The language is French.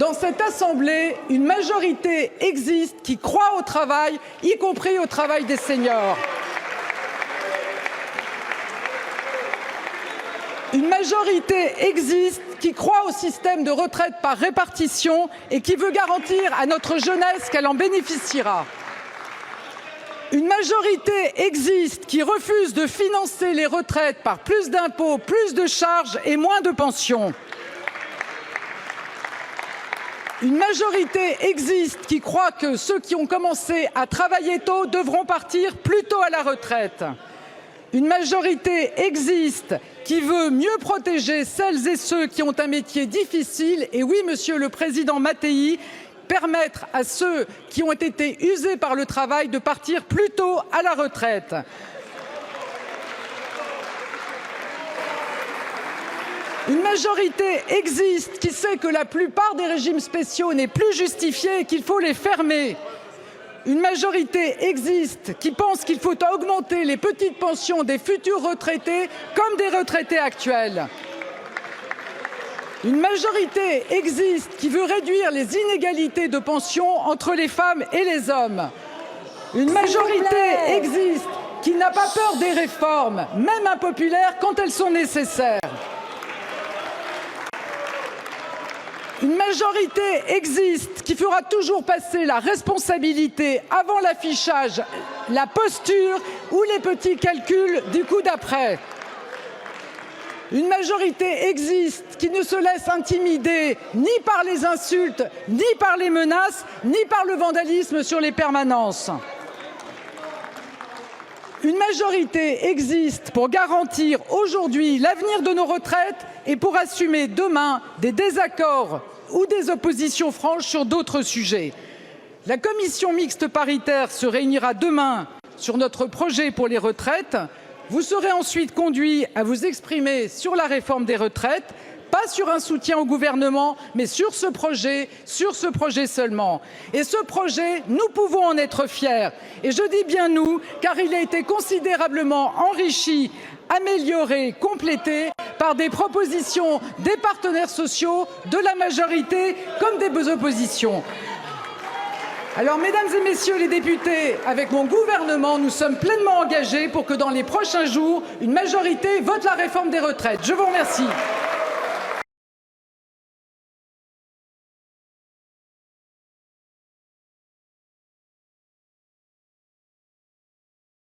dans cette Assemblée, une majorité existe qui croit au travail, y compris au travail des seniors. Une majorité existe qui croit au système de retraite par répartition et qui veut garantir à notre jeunesse qu'elle en bénéficiera. Une majorité existe qui refuse de financer les retraites par plus d'impôts, plus de charges et moins de pensions. Une majorité existe qui croit que ceux qui ont commencé à travailler tôt devront partir plus tôt à la retraite. Une majorité existe qui veut mieux protéger celles et ceux qui ont un métier difficile et oui, Monsieur le Président Mattei, permettre à ceux qui ont été usés par le travail de partir plus tôt à la retraite. Une majorité existe qui sait que la plupart des régimes spéciaux n'est plus justifiée et qu'il faut les fermer. Une majorité existe qui pense qu'il faut augmenter les petites pensions des futurs retraités comme des retraités actuels. Une majorité existe qui veut réduire les inégalités de pension entre les femmes et les hommes. Une majorité existe qui n'a pas peur des réformes, même impopulaires, quand elles sont nécessaires. Une majorité existe qui fera toujours passer la responsabilité avant l'affichage, la posture ou les petits calculs du coup d'après. Une majorité existe qui ne se laisse intimider ni par les insultes, ni par les menaces, ni par le vandalisme sur les permanences. Une majorité existe pour garantir aujourd'hui l'avenir de nos retraites et pour assumer demain des désaccords ou des oppositions franches sur d'autres sujets. La commission mixte paritaire se réunira demain sur notre projet pour les retraites. Vous serez ensuite conduits à vous exprimer sur la réforme des retraites, pas sur un soutien au gouvernement, mais sur ce projet seulement. Et ce projet, nous pouvons en être fiers. Et je dis bien nous, car il a été considérablement enrichi, amélioré, complété par des propositions des partenaires sociaux, de la majorité comme des oppositions. Alors, mesdames et messieurs les députés, avec mon gouvernement, nous sommes pleinement engagés pour que dans les prochains jours, une majorité vote la réforme des retraites. Je vous remercie.